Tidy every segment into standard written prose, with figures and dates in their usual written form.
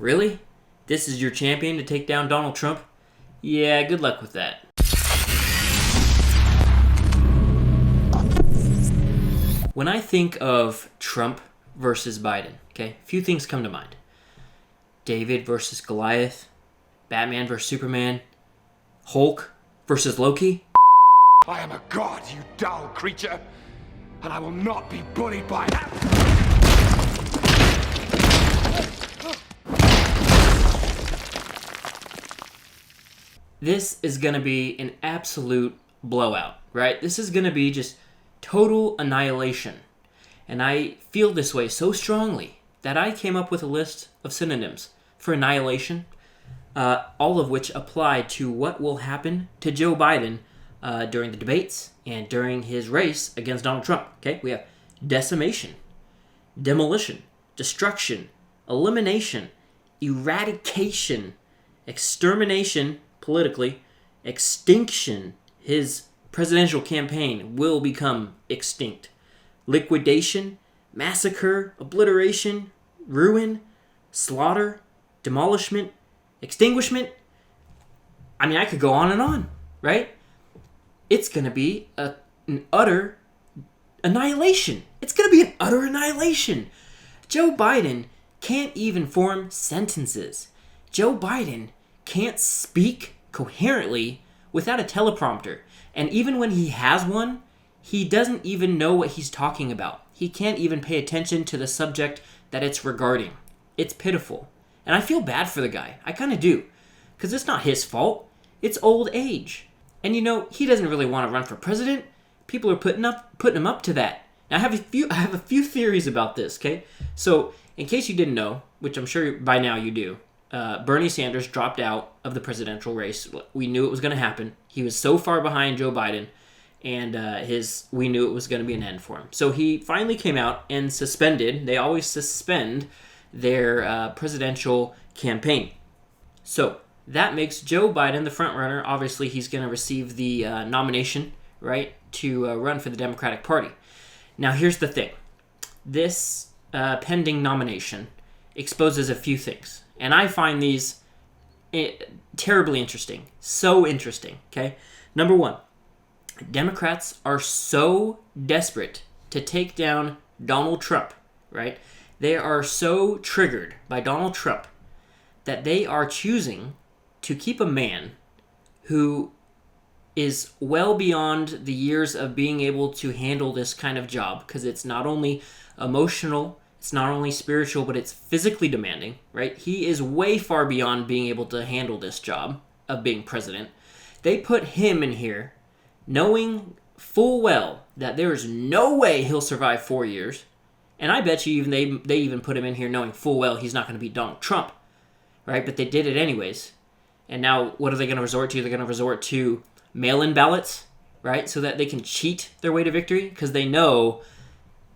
Really? This is your champion to take down Donald Trump? Yeah, good luck with that. When I think of Trump versus Biden, okay, a few things come to mind. David versus Goliath, Batman versus Superman, Hulk versus Loki. I am a god, you dull creature, and I will not be bullied by that. This is going to be an absolute blowout, right? This is going to be just total annihilation. And I feel this way so strongly that I came up with a list of synonyms for annihilation, all of which apply to what will happen to Joe Biden during the debates and during his race against Donald Trump. Okay, we have decimation, demolition, destruction, elimination, eradication, extermination, politically, extinction. His presidential campaign will become extinct. Liquidation, massacre, obliteration, ruin, slaughter, demolishment, extinguishment. I mean, I could go on and on, right? It's going to be an utter annihilation. It's going to be an utter annihilation. Joe Biden can't even form sentences. Joe Biden can't speak coherently without a teleprompter. And even when he has one, he doesn't even know what he's talking about. He can't even pay attention to the subject that it's regarding. It's pitiful. And I feel bad for the guy. I kind of do. Because it's not his fault. It's old age. And he doesn't really want to run for president. People are putting him up to that. Now, I have a few theories about this, okay? So, in case you didn't know, which I'm sure by now you do, Bernie Sanders dropped out of the presidential race. We knew it was going to happen. He was so far behind Joe Biden, and we knew it was going to be an end for him. So he finally came out and suspended. They always suspend their presidential campaign. So that makes Joe Biden the front runner. Obviously, he's going to receive the nomination, right, to run for the Democratic Party. Now, here's the thing. This pending nomination exposes a few things. And I find these terribly interesting. So interesting, okay? Number one, Democrats are so desperate to take down Donald Trump, right? They are so triggered by Donald Trump that they are choosing to keep a man who is well beyond the years of being able to handle this kind of job, because it's not only emotional, it's not only spiritual, but it's physically demanding, right? He is way far beyond being able to handle this job of being president. They put him in here knowing full well that there is no way he'll survive 4 years. And I bet you they even put him in here knowing full well he's not going to beat Donald Trump, right? But they did it anyways. And now what are they going to resort to? They're going to resort to mail-in ballots, right? So that they can cheat their way to victory, because they know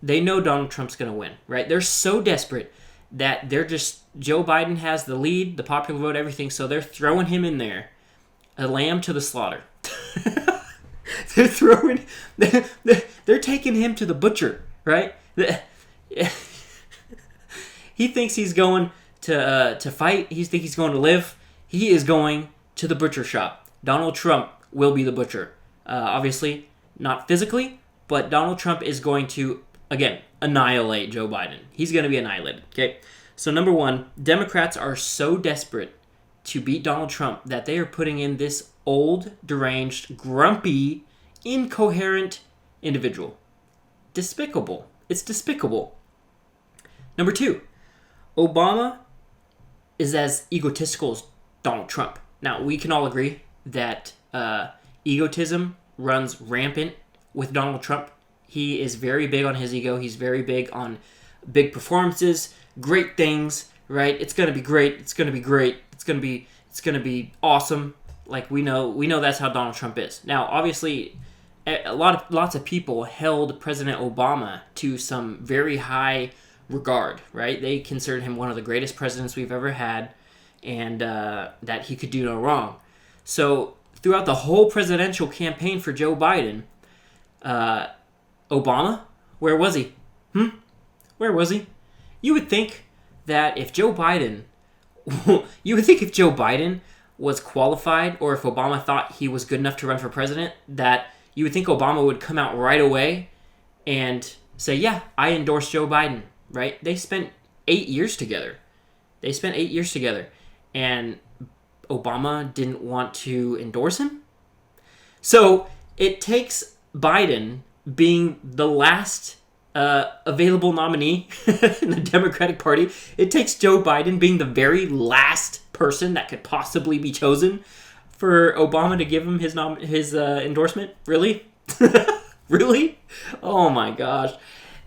Donald Trump's going to win, right? They're so desperate that Joe Biden has the lead, the popular vote, everything, so they're throwing him in there, a lamb to the slaughter. They're taking him to the butcher, right? He thinks he's going to fight. He thinks he's going to live. He is going to the butcher shop. Donald Trump will be the butcher. Obviously, not physically, but Donald Trump is going to, again, annihilate Joe Biden. He's going to be annihilated, okay? So number one, Democrats are so desperate to beat Donald Trump that they are putting in this old, deranged, grumpy, incoherent individual. Despicable. It's despicable. Number two, Obama is as egotistical as Donald Trump. Now, we can all agree that egotism runs rampant with Donald Trump. He is very big on his ego. He's very big on big performances, great things, right? It's going to be great. It's going to be great. It's going to be awesome. Like we know that's how Donald Trump is. Now, obviously, lots of people held President Obama to some very high regard, right? They considered him one of the greatest presidents we've ever had, and that he could do no wrong. So throughout the whole presidential campaign for Joe Biden, Obama, where was he? Where was he? You would think that if Joe Biden you would think if Joe Biden was qualified, or if Obama thought he was good enough to run for president, that you would think Obama would come out right away and say, yeah, I endorse Joe Biden, right? They spent 8 years together. And Obama didn't want to endorse him. So it takes Biden being the last available nominee in the Democratic Party. It takes Joe Biden being the very last person that could possibly be chosen for Obama to give him his endorsement. Really? Really? Oh my gosh.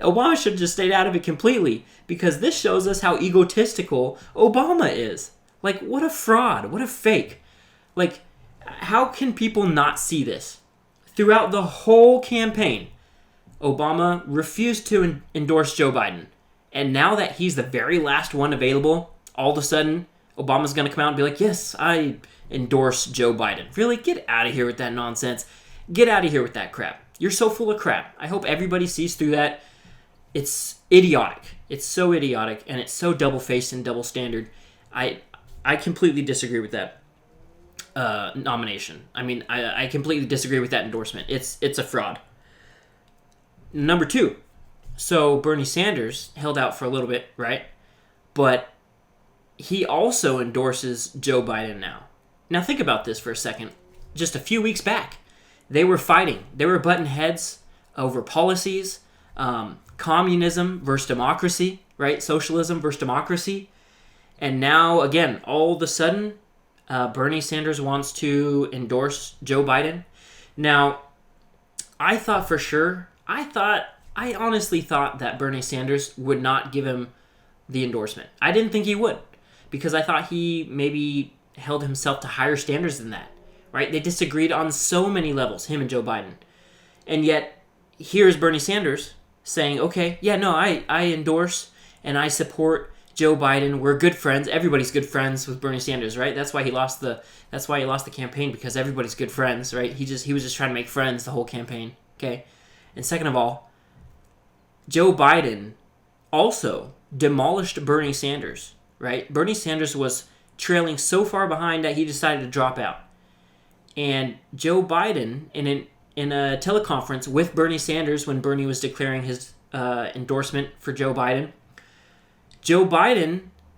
Obama should have just stayed out of it completely, because this shows us how egotistical Obama is. Like, what a fraud. What a fake. Like, how can people not see this? Throughout the whole campaign, Obama refused to endorse Joe Biden. And now that he's the very last one available, all of a sudden, Obama's going to come out and be like, yes, I endorse Joe Biden. Really? Get out of here with that nonsense. Get out of here with that crap. You're so full of crap. I hope everybody sees through that. It's idiotic. It's so idiotic, and it's so double-faced and double-standard. I completely disagree with that nomination. I mean, I completely disagree with that endorsement. It's a fraud. Number 2. So Bernie Sanders held out for a little bit, right? But he also endorses Joe Biden now. Now think about this for a second. Just a few weeks back, they were fighting. They were butting heads over policies, communism versus democracy, right? Socialism versus democracy. And now, again, all of a sudden, Bernie Sanders wants to endorse Joe Biden. Now, I honestly thought that Bernie Sanders would not give him the endorsement. I didn't think he would, because I thought he maybe held himself to higher standards than that, right? They disagreed on so many levels, him and Joe Biden. And yet, here's Bernie Sanders saying, okay, yeah, no, I endorse and I support Joe Biden. We're good friends. Everybody's good friends with Bernie Sanders, right? That's why he lost the campaign, because everybody's good friends, right? He was just trying to make friends the whole campaign, okay? And second of all, Joe Biden also demolished Bernie Sanders, right? Bernie Sanders was trailing so far behind that he decided to drop out. And Joe Biden, in a teleconference with Bernie Sanders when Bernie was declaring his endorsement for Joe Biden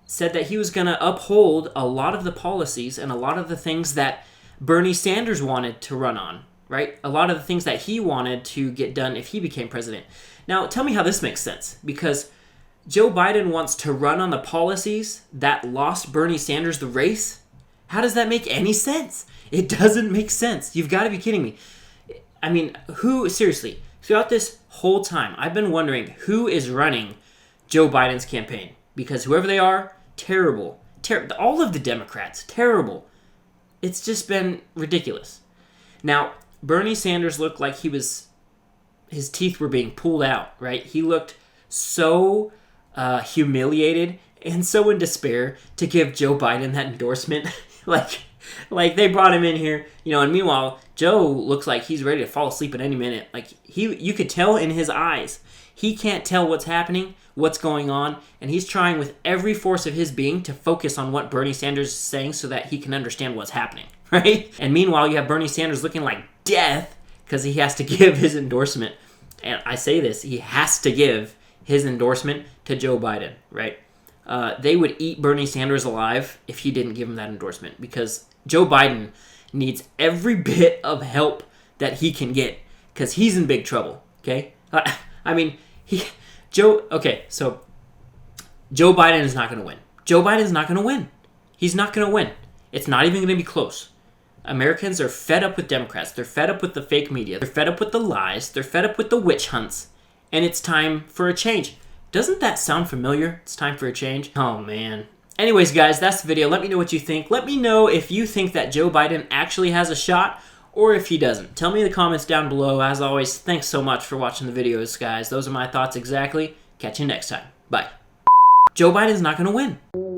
said that he was going to uphold a lot of the policies and a lot of the things that Bernie Sanders wanted to run on, right? A lot of the things that he wanted to get done if he became president. Now, tell me how this makes sense, because Joe Biden wants to run on the policies that lost Bernie Sanders the race. How does that make any sense? It doesn't make sense. You've got to be kidding me. I mean, seriously, throughout this whole time, I've been wondering who is running Joe Biden's campaign, because whoever they are, terrible. All of the Democrats, terrible. It's just been ridiculous. Now, Bernie Sanders looked like his teeth were being pulled out, right? He looked so humiliated and so in despair to give Joe Biden that endorsement. like they brought him in here, and meanwhile, Joe looks like he's ready to fall asleep at any minute. Like, you could tell in his eyes. He can't tell what's happening, what's going on, and he's trying with every force of his being to focus on what Bernie Sanders is saying so that he can understand what's happening, right? And meanwhile, you have Bernie Sanders looking like death because he has to give his endorsement. And I say this, he has to give his endorsement to Joe Biden, right? They would eat Bernie Sanders alive if he didn't give him that endorsement, because Joe Biden needs every bit of help that he can get, because he's in big trouble, okay? I mean, so Joe Biden is not going to win. Joe Biden is not going to win. He's not going to win. It's not even going to be close. Americans are fed up with Democrats. They're fed up with the fake media. They're fed up with the lies. They're fed up with the witch hunts. And it's time for a change. Doesn't that sound familiar? It's time for a change. Oh, man. Anyways, guys, that's the video. Let me know what you think. Let me know if you think that Joe Biden actually has a shot or if he doesn't. Tell me in the comments down below. As always, thanks so much for watching the videos, guys. Those are my thoughts exactly. Catch you next time. Bye. Joe Biden's not going to win.